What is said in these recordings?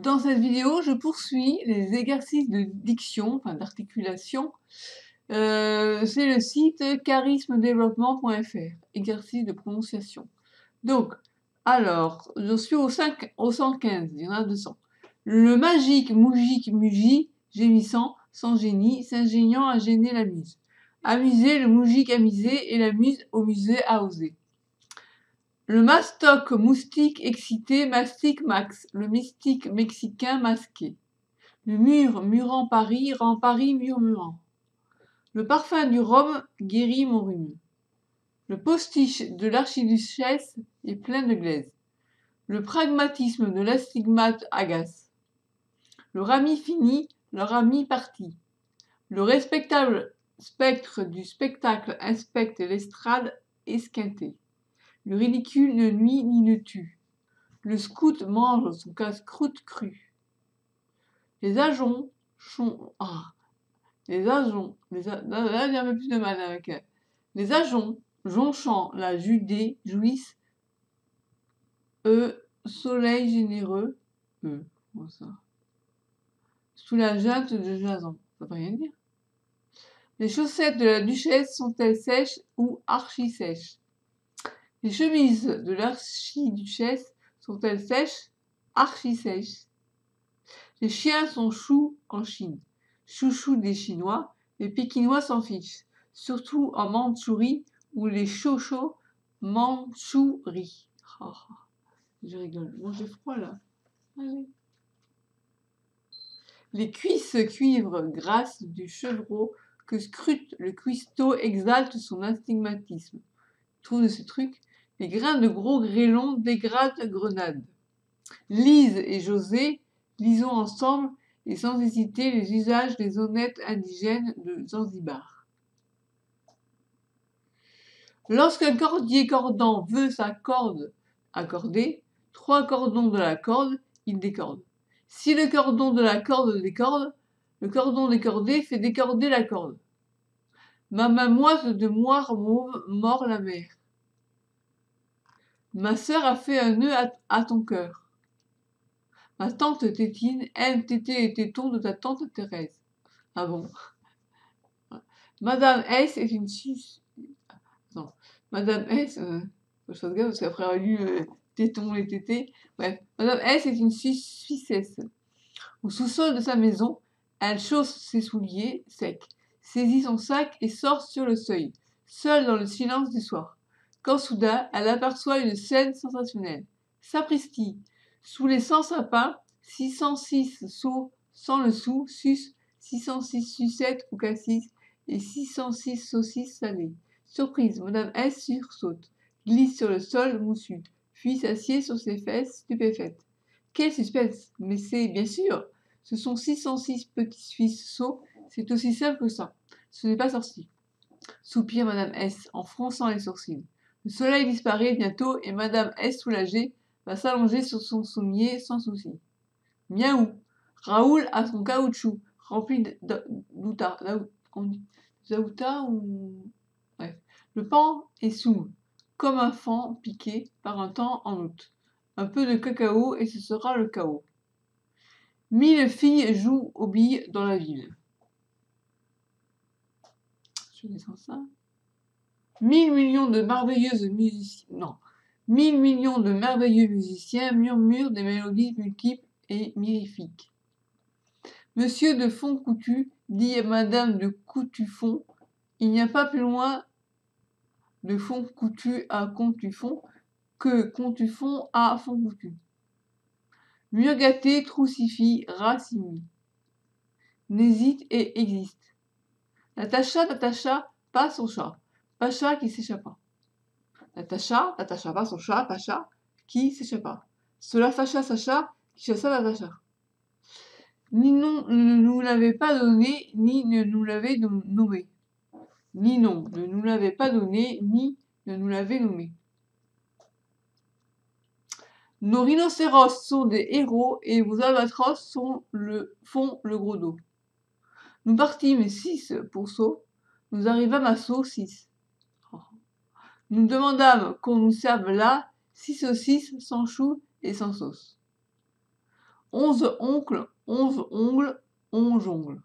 Dans cette vidéo, je poursuis les exercices de diction, enfin d'articulation. C'est le site charismedéveloppement.fr, exercice de prononciation. Donc, alors, je suis au 115, il y en a 200. Le magique, mougique, mugi, gémissant, sans génie, s'ingéniant à gêner la muse. Amuser, le mougique amusé et la muse au musée à oser. Le mastoc moustique excité mastique max, le mystique mexicain masqué. Le mur murant Paris rend Paris murmurant. Le parfum du rhum guérit mon rhume. Le postiche de l'archiduchesse est plein de glaise. Le pragmatisme de l'astigmate agace. Le rami fini, leur ami parti. Le respectable spectre du spectacle inspecte l'estrade esquintée. Le ridicule ne nuit ni ne tue. Le scout mange son casse-croûte cru. Les ajoncs là j'ai un peu plus de mal avec elle. Les ajoncs, jonchant la Judée, jouissent, soleil généreux, comment ça, sous la junte de Jason. Ça veut rien dire. Les chaussettes de la duchesse sont-elles sèches ou archi-sèches? Les chemises de l'archiduchesse sont-elles sèches, archi-sèches? Les chiens sont choux en Chine, chouchou des Chinois, les Pékinois s'en fichent, surtout en Mandchourie où les chochos mandchouris. Oh, je rigole, bon j'ai froid là. Allez. Les cuisses cuivre grasses du chevreau que scrute le cuistot exalte son astigmatisme. Trouve de ces trucs. Les grains de gros grêlons dégradent grenade. Lise et José, lisons ensemble et sans hésiter les usages des honnêtes indigènes de Zanzibar. Lorsqu'un cordier cordant veut sa corde accorder, 3 cordons de la corde, il décorde. Si le cordon de la corde décorde, le cordon décordé fait décorder la corde. Ma main moite de moire mauve mord la mer. Ma sœur a fait un nœud à ton cœur. Ma tante Tétine aime téter les tétons de ta tante Thérèse. Ah bon? Madame S est une Non. Madame S, faut que je fasse gaffe parce qu'après avoir lu tétons et tétés. Bref. Madame S est une Suissesse. Au sous-sol de sa maison, elle chausse ses souliers secs, saisit son sac et sort sur le seuil, seule dans le silence du soir. Quand soudain, elle aperçoit une scène sensationnelle. Sapristi! Sous les 100 sapins, 606 seaux sans le sou, sus, 606 sucettes ou cassis et 606 saucisses salées. Surprise, Madame S sursaute, glisse sur le sol moussu, puis s'assied sur ses fesses stupéfaite. Quel suspense! Mais c'est bien sûr! Ce sont 606 petits Suisses sots, c'est aussi simple que ça. Ce n'est pas sorcier. Soupire Madame S en fronçant les sourcils. Le soleil disparaît bientôt et Madame S soulagée va s'allonger sur son sommier sans souci. Miaou! Raoul a son caoutchouc rempli d'outa ou... Bref. Le pan est sourd, comme un fan piqué par un temps en août. Un peu de cacao et ce sera le chaos. 1000 filles jouent aux billes dans la ville. Je descends ça. 1000 millions de merveilleuses musiciens. Non. 1000 millions de merveilleux musiciens murmurent des mélodies multiples et mirifiques. Monsieur de Fontcoutu dit à Madame de Coutufon, il n'y a pas plus loin de Fontcoutu à Contufon que Contufon à Fontcoutu. Mieux gâté, Troussifie, Racimi. N'hésite et existe. Natacha, pas son chat. Pacha qui s'échappa. Natacha, pas son chat, Pacha qui s'échappa. Cela fâcha Sacha qui chassa Natacha. Ni non ne nous l'avait pas donné, ni ne nous l'avait nommé. Ni non ne nous l'avait pas donné, ni ne nous l'avait nommé. Nos rhinocéros sont des héros et vos albatros font le gros dos. Nous partîmes 6 pour Sceaux, nous arrivâmes à Sceaux 6. Nous demandâmes qu'on nous serve là 6 saucisses sans choux et sans sauce. 11 oncles, 11 ongles, 11 ongles.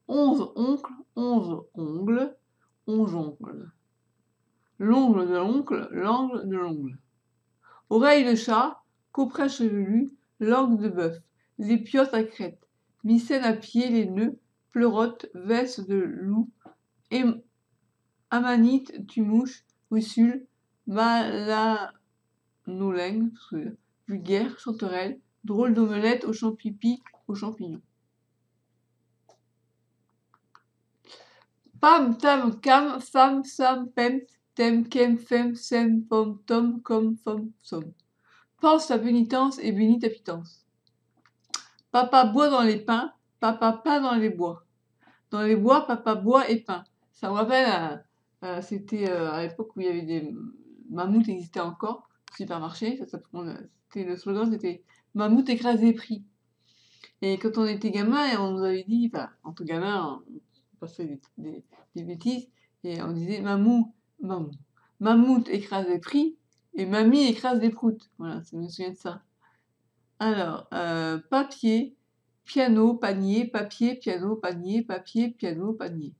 11 oncles, 11 ongles, 11 ongles. L'ongle de l'oncle, l'angle de l'ongle. Oreille de chat, coprin chevelu, langue de bœuf, lépiote à crête, mycène à pied, les nœuds, pleurote, veste de loup, amanite, tumouche, russule, malanolingue, vulgaire, chanterelle, drôle d'omelette au champipi, aux champignons. Pam, tam, cam, fam, sam, pem, tem, kem, fem, sem, pom, tom, com, fom, som. Pense ta pénitence et bénis ta pitance. Papa boit dans les pins, papa peint dans les bois. Dans les bois, papa boit et peint. Ça me rappelle, c'était à l'époque où il y avait des mammouths existaient encore au supermarché. C'était le slogan, c'était mammouth écrasé prix. Et quand on était gamin, on nous avait dit, enfin, en tout gamin, on passait des bêtises et on disait mammouth écrase des prix et mamie écrase des proutes. Voilà, je me souviens de ça. Alors, papier, piano, panier, papier, piano, panier, papier, piano, panier.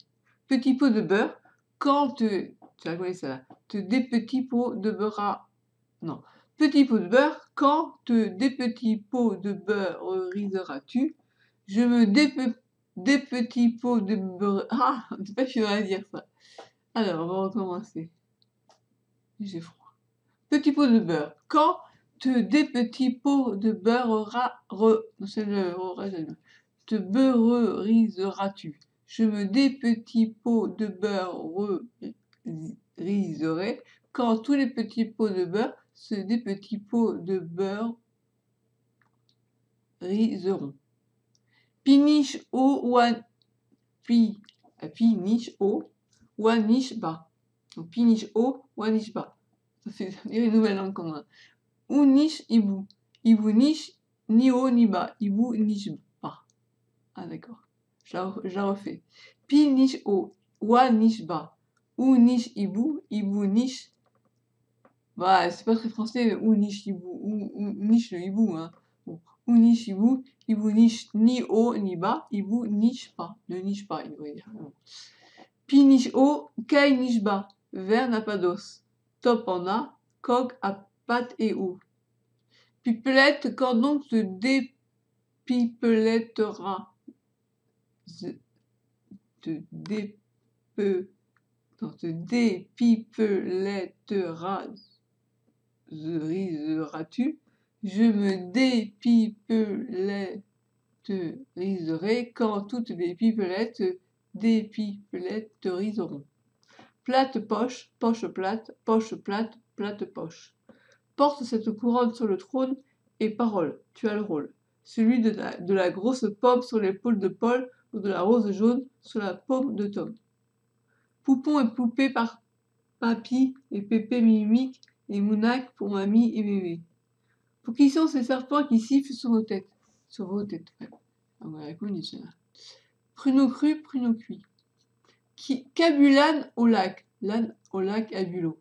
Petit pot de beurre, quand tu la connais ça là, des petits pots de beurre non. Petit pot de beurre, quand des petits pots de beurre riseras-tu? Je me des petits pots de beurre. Ah, c'est pas sûr à dire ça. Alors, on va recommencer. J'ai froid. Petit pot de beurre, quand des petits pots de beurre c'est le te beurreriseras-tu? Je me des petits pots de beurre riserai quand tous les petits pots de beurre des petits pots de beurre riseront. Piniche au ouan piniche au ouaniche bas. Donc piniche au ouaniche bas. Ça fait une nouvelle langue comme ça. Ou niche hibou. Hibou niche ni haut ni bas. Hibou niche bas. Ah d'accord. Je la refais. Pi niche haut. Wa niche bas. Ou niche hibou. Hibou niche. Bah, c'est pas très français. Ou niche hibou. Ou niche le hibou. Hein. Bon. Ou niche hibou. Hibou niche ni haut ni bas. Hibou niche pas. Ne niche pas, il doit dire. Pi niche haut. Kai niche bas. Ver n'a pas d'os. Top en a. Coq à pattes et haut. Pipelette, quand donc te dépipelettera te dépipelettera-tu? Je me dépipeletteriserai quand toutes les pipelettes dépipeletteriseront. Plate poche, poche plate, plate poche. Porte cette couronne sur le trône et parole, tu as le rôle. Celui de la grosse pomme sur l'épaule de Paul ou de la rose jaune sur la paume de Tom. Poupon et poupée par papy et pépé mimique et mounac pour mamie et bébé. Pour qui sont ces serpents qui sifflent sur vos têtes? Sur vos têtes, ouais. On va reconnaître cela. Pruneau cru, pruneau cuit. Cabulane au lac, l'âne au lac à bulot.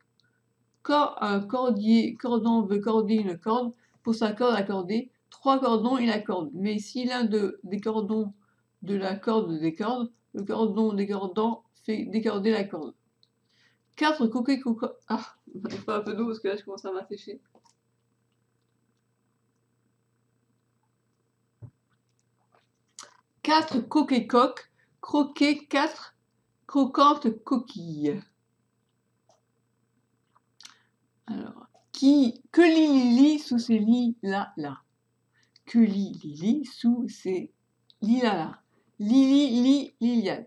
Quand un cordon veut corder une corde, pour sa corde accordée, 3 cordons il accorde. Mais si l'un des cordons de la corde décorde, le cordon décordant fait décorder la corde. 4 coquets. Ah, il faut un peu d'eau parce que là je commence à m'assécher. 4 coquets coques, croquer 4 croquantes coquilles. Alors, que lit Lily sous ces lits-là Que lit Lily sous ces lits-là Lily, Liliane.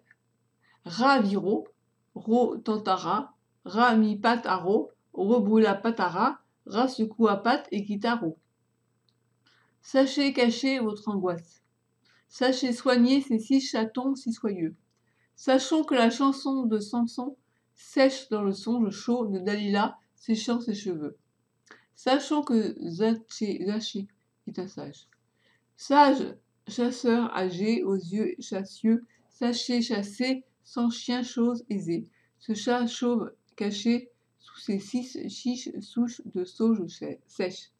Raviro, ro tantara, ra mi pat à ro, rebrûla patara, ra secoue à patte et guitaro. Sachez cacher votre angoisse. Sachez soigner ces 6 chatons si soyeux. Sachons que la chanson de Samson sèche dans le songe chaud de Dalila séchant ses cheveux. Sachons que Zaché est un sage. Sage, chasseur âgé, aux yeux chassieux, sachez chasser, sans chien chose aisée. Ce chat chauve caché sous ses 6 chiches souches de sauge sèche.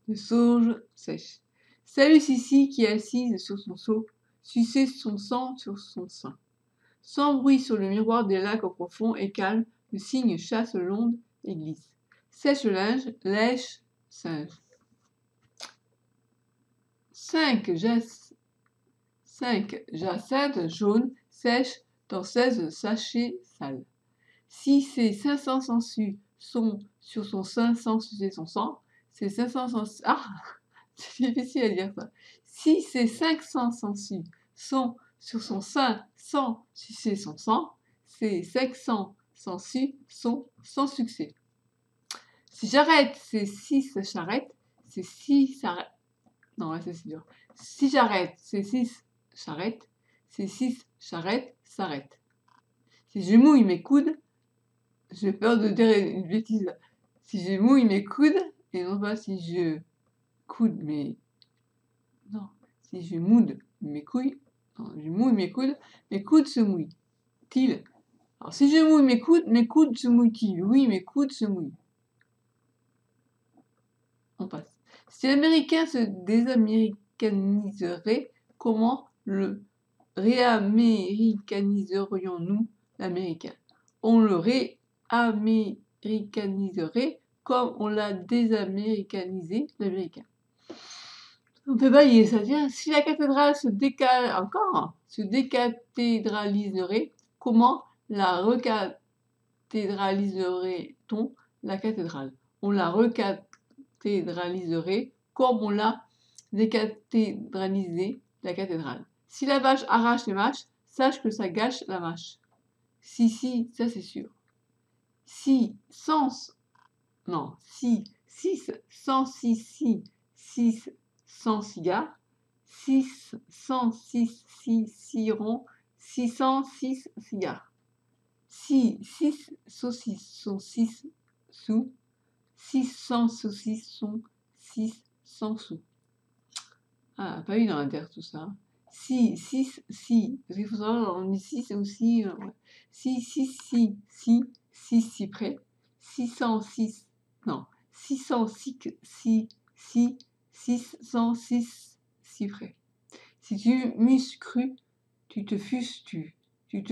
De sauge sèche. Salut Sissi qui est assise sur son seau, sucer son sang sur son sein. Sans bruit sur le miroir des lacs au profond et calme, le cygne chasse l'onde et glisse. Sèche le linge, lèche, singe. 5 jacinthes jaunes sèches dans 16 sachets sales. Si ces 500 sangsues sont sur son sein sans sucer son sang, ces 500 sangsues... Ah, c'est difficile à dire ça. Si ces 500 sangsues sont sur son sein sans sucer son sang, ces 500 sangsues sont sans succès. Si j'arrête ces 6 charrettes, ces 6 charrettes... Non, là, c'est dur. Si j'arrête ces 6 charrettes, ces 6 charrettes s'arrêtent. Si je mouille mes coudes, j'ai peur de dire une bêtise. Si je mouille mes coudes, et non pas si je coude mes... Non, si je moude mes couilles, non, je mouille mes coudes se mouillent-ils? Alors si je mouille mes coudes se mouillent-ils? Oui, mes coudes se mouillent. On passe. Si l'américain se désaméricaniserait, comment le réaméricaniserions-nous l'américain? On le réaméricaniserait comme on l'a désaméricanisé l'américain. On peut bailler, ça vient. Si la cathédrale se décathédraliserait, comment la recathédraliserait-on la cathédrale? On la recathédraliserait comme on l'a décathédralisé la cathédrale. Si la vache arrache les mâches, sache que ça gâche la mâche. Si, ça c'est sûr. Si, sans cigares, 606 ciront 606 cigares. Si 6 saucisses sont 6 sous, 600 saucisses sont 600 sous. Ah, pas eu dans l'inter tout ça. Si, parce qu'il faut savoir, on dit 6 aussi. Si, 6 près. 606, non, 606, 606 si près. Si tu m'eusses cru, tu te fusses tu. Tu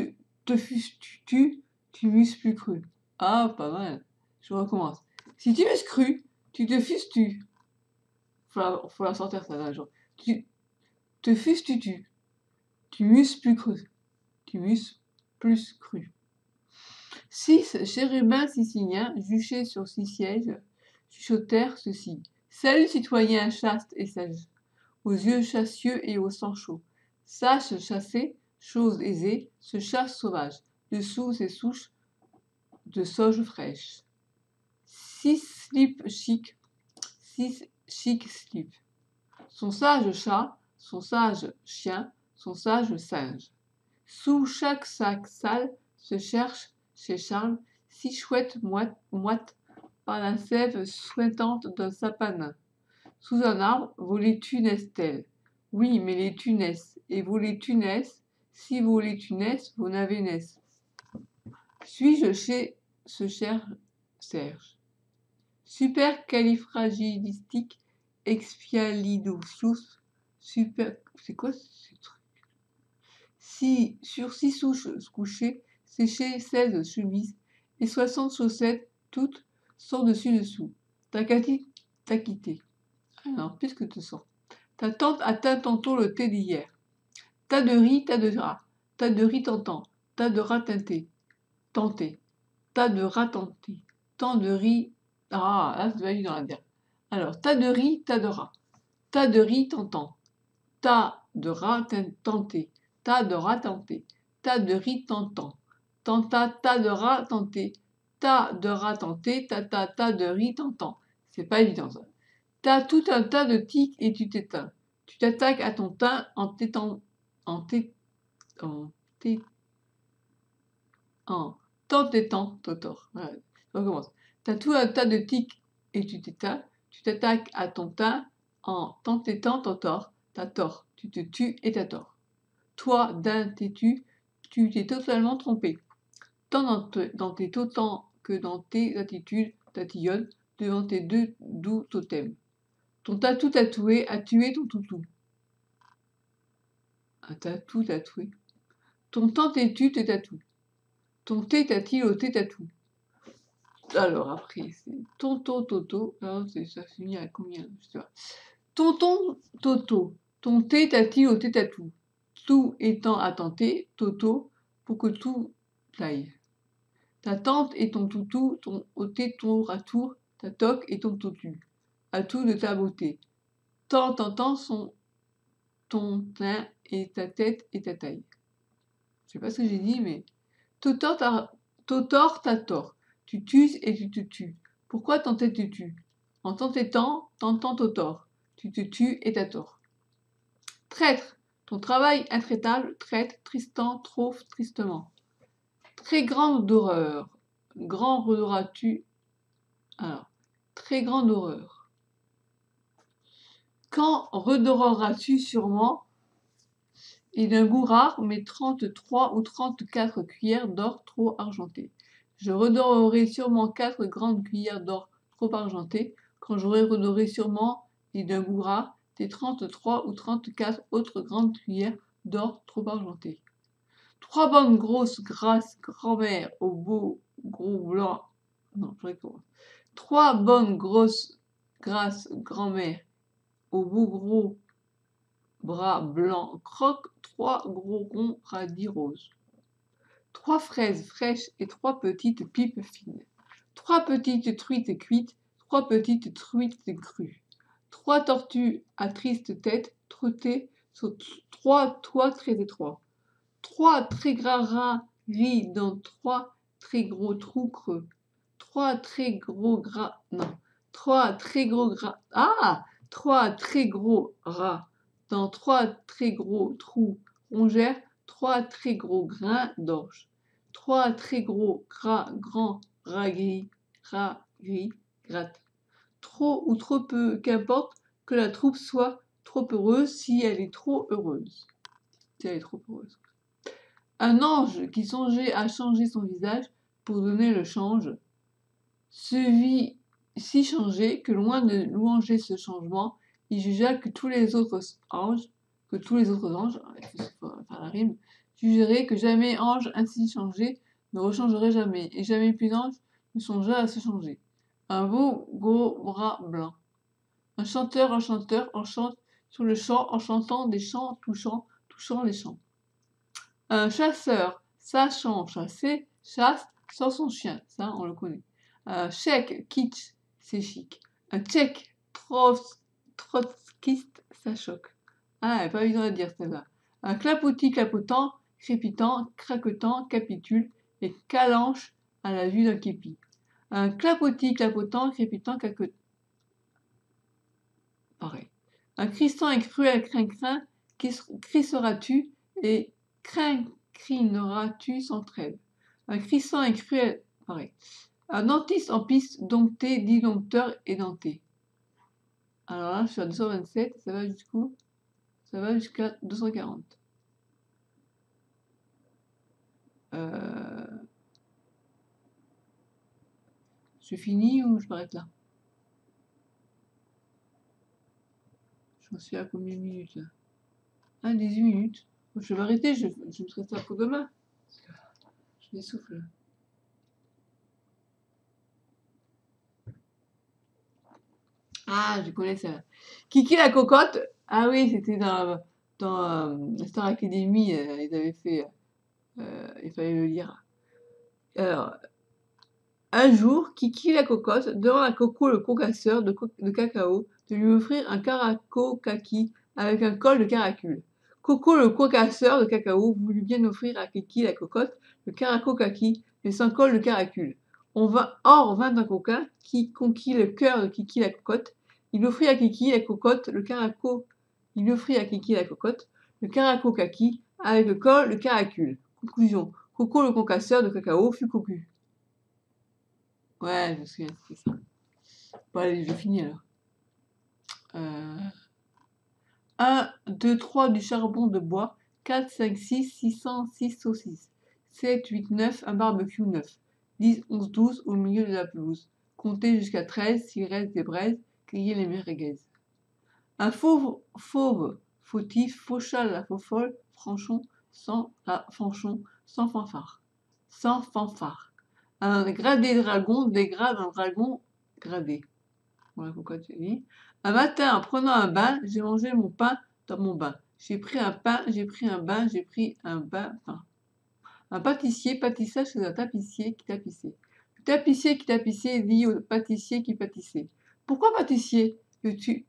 fusses tu m'eusses plus cru. Ah, pas mal. Je recommence. Si tu m'eusses cru, tu te fusses tu. Faut la sortir ça là, genre. Tu te fusses tu. Tu m'eusses plus cru. Tu m'eusses plus cru. 6 chérubins siciliens, juchés sur 6 sièges, chuchotèrent ceci. Salut citoyens chastes et sages, aux yeux chassieux et au sang chaud. Sache chasser, chose aisée, ce chasse sauvage, dessous ces souches de sauge fraîche. 6 slips chic, 6 chic slips. Son sage chat, son sage chien, son sage singe. Sous chaque sac sale se cherche chez Charles 6 chouettes moites par la sève suintante d'un sapin. Sous un arbre, vos laitues naissent-elles? Oui, mais les laitues naissent, et vos laitues naissent, si vos laitues naissent, vos navets naissent. Suis-je chez ce cher Serge? Supercalifragilistique expialidocious. C'est quoi ce truc? Si, sur 6 souches couchées, séchées 16 chemises et 60 chaussettes, toutes sans dessus-dessous. T'as quitté. Alors, puisque te sens. Ta tante atteint tantôt le thé d'hier. Tas de riz, tas de rats. Tas de riz tentant. Tas de rats teintés. Tenté. Tas de rats tentés. Tant de riz. Ah, là, c'est valide dans la dernière. Alors, tas de riz, tas de rats. Tas de riz tentant. Tas de rats tentés. Tas de rats tentés. Tas de riz tentant. Tas de rats tentés. Tas de rats tentés. Tas de riz tentant. C'est pas évident ça. T'as tout un tas de tiques et tu t'éteins. Tu t'attaques à ton teint en t'entêtant, totor. Voilà, je recommence. T'as tout un tas de tiques et tu t'éteins. Tu t'attaques à ton teint en t'entêtant, totor. T'as tort. Tu te tues et t'as tort. Toi, d'un têtu, tu t'es totalement trompé. Tant dans tes autant que dans tes attitudes tatillonnes devant tes deux doux totems. Ton tatou tatoué a tué ton toutou. Un tatou tatoué. Ton tant-tétu te tatoue. Ton thé tati au thé tatou. Alors après, c'est tonton Toto. Alors, ça finit à combien? Je sais pas. Tonton Toto. Ton thé tati au thé tatou. Tout étant à tenter, Toto, pour que tout aille. Ta tante et ton toutou, ton ôté tour à tour, ta toque et ton toutu. À tout de ta beauté. Tant sont ton teint et ta tête et ta taille. Je sais pas ce que j'ai dit, mais Totor t'as tort. Tu tues et tu te tues. Pourquoi t'entêtes-tu? En t'entêtant, t'entends Totor. Tu te tues et t'as tort. Traître. Ton travail intraitable traite Tristan trop tristement. Très grande horreur. Grand redoras-tu. Alors, très grande horreur. Quand redoreras-tu sûrement et d'un goût rare, mais 33 ou 34 cuillères d'or trop argentées. Je redorerai sûrement 4 grandes cuillères d'or trop argentées, quand j'aurai redoré sûrement et d'un goût rare tes 33 ou 34 autres grandes cuillères d'or trop argentées. 3 bonnes grosses grasses grand-mère au beau gros blanc. Non, je réponds. 3 bonnes grosses grasses grand-mère au beau gros bras blancs croque 3 gros ronds radis roses. 3 fraises fraîches et 3 petites pipes fines. 3 petites truites cuites, 3 petites truites crues. 3 tortues à triste tête trottées sur 3 toits très étroits. 3 très gras rats gris dans 3 très gros trous creux. 3 très gros gras. Non. 3 très gros gras. Ah! 3 très gros rats dans 3 très gros trous rongèrent 3 très gros grains d'orge. 3 très gros grands rats gris grattent. Trop ou trop peu, qu'importe que la troupe soit trop heureuse si elle est trop heureuse. Si elle est trop heureuse. Un ange qui songeait à changer son visage pour donner le change se vit si changé que loin de louanger ce changement, il jugea que tous les autres anges, par la rime, jugeraient que jamais ange ainsi changé ne rechangerait jamais, et jamais plus d'ange ne songea à se changer. Un beau gros bras blanc. Un chanteur enchante sur le champ en chantant des chants touchant les chants. Un chasseur, sachant chasser, chasse sans son chien. Ça, on le connaît. Un tchèque, kitsch, c'est chic. Un tchèque, trotskiste, ça choque. Ah, elle n'est pas évident à dire celle-là. Un clapotis clapotant, crépitant, craquetant, capitule et calanche à la vue d'un képi. Un clapotis clapotant, crépitant, craquetant. Pareil. Un crissant et cruel crin-crin, crisseras-tu et crineras-tu sans trêve. Un crissant et cruel, pareil. Un dentiste en piste, dompté, dit dompteur et denté. Alors là, je suis à 227, ça va jusqu'où? Ça va jusqu'à 240. Je finis ou je m'arrête là? Je suis à combien de minutes là? Ah, 18 minutes. Je vais m'arrêter, je me ferai ça pour demain. Je m'essouffle. Ah, je connais ça. Kiki la cocotte. Ah oui, c'était dans Star Academy, ils avaient fait. Il fallait le lire. Alors, un jour, Kiki la cocotte demande à Coco le concasseur de cacao de lui offrir un caraco kaki avec un col de caracule. Coco le concasseur de cacao voulut bien offrir à Kiki la cocotte le caraco kaki, mais sans col de caracule. Or vint un coquin qui conquit le cœur de Kiki la cocotte. Il offrit à Kiki la cocotte le caraco. Il offrit à Kiki la cocotte le caraco kaki avec le col de caracule. Conclusion. Coco le concasseur de cacao fut cocu. Ouais, je me souviens, c'était ça. Bon, allez, je finis alors. 1, 2, 3 du charbon de bois. 4, 5, 6, 606 saucisses. 7, 8, 9, un barbecue 9. 10, 11, 12 au milieu de la pelouse. Comptez jusqu'à 13 s'il reste des braises. Grillez les merguez. Un fauve, fautif, fauchal, la faux-folle, franchon, sans fanfare. Sans fanfare. Un gradé dragon dégrade un dragon gradé. Voilà pourquoi tu dis. Un matin, en prenant un bain, j'ai mangé mon pain dans mon bain. J'ai pris un pain, j'ai pris un bain, j'ai pris un bain pain. Un pâtissier pâtissa chez un tapissier qui tapissait. Le tapissier qui tapissait dit au pâtissier qui pâtissait. Pourquoi pâtissier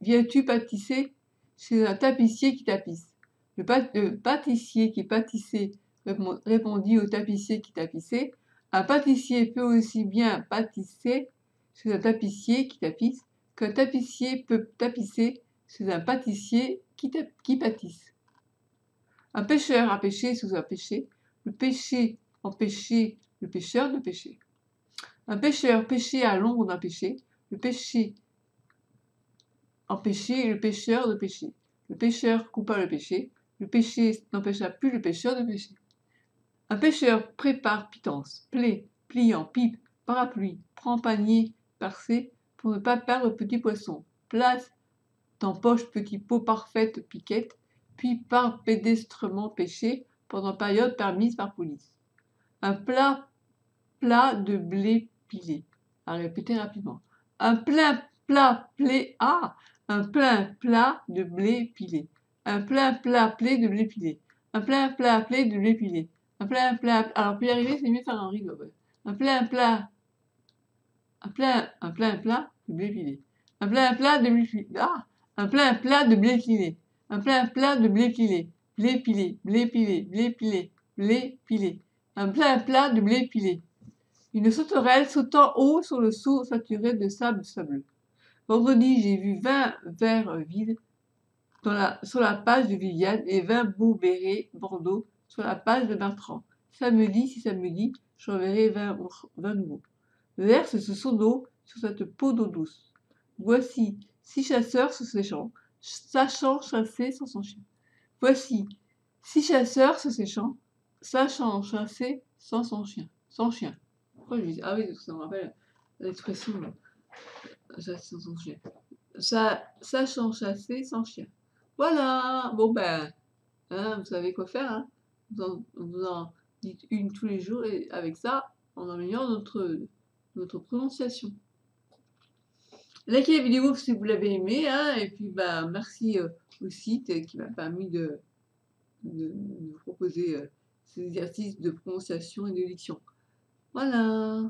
viens-tu pâtisser chez un tapissier qui tapisse? Le pâtissier qui pâtissait répondit au tapissier qui tapissait. Un pâtissier peut aussi bien pâtisser chez un tapissier qui tapisse qu'un tapissier peut tapisser chez un pâtissier qui pâtisse. Un pêcheur a pêché sous un pêcher. Le péché empêchait le pêcheur de pêcher. Un pêcheur pêchait à l'ombre d'un péché. Le péché empêchait le pêcheur de pêcher. Le pêcheur coupa le péché. Le péché n'empêcha plus le pêcheur de pêcher. Un pêcheur prépare pitance, plaie, pliant, pipe, parapluie, prend panier, percé, pour ne pas perdre petit poisson. Place dans poche petit pot parfaite piquette, puis par pédestrement pêché pendant période permise par police. Un plat de blé pilé. À répéter rapidement. Un plein plat de blé pilé. Un plein plat plé de blé pilé. Un plein plat plé de blé pilé. Un plein plat. Alors pour y arriver, c'est mieux de faire un rideau. Un plein plat. Un plein plat de blé pilé. Un plein plat de blé pilé. Un plein plat de blé pilé. Un plein plat de blé pilé. Blé pilé, blé pilé, blé pilé, blé pilé. Un plein plat de blé pilé. Une sauterelle sautant haut sur le seau saturé de sable sableux. Vendredi, j'ai vu 20 verres vides sur la page de Viviane et 20 beaux bérets Bordeaux sur la page de Bertrand. Samedi, si samedi, j'enverrai 20 nouveaux. Verse ce seau d'eau sur cette peau d'eau douce. Voici 6 chasseurs sur ces champs, sachant chasser sans son chien. Voici 6 chasseurs sur ces champs, sachant chasser sans son chien. Sans chien. Pourquoi je dis ah oui, ça me rappelle l'expression chasser sans son chien. Sachant chasser sans chien. Voilà. Bon ben, hein, vous savez quoi faire. Hein. Vous en dites une tous les jours et avec ça, on améliore notre prononciation. Likez la vidéo si vous l'avez aimé, hein, et puis bah, merci au site qui m'a permis de vous proposer ces exercices de prononciation et de diction. Voilà.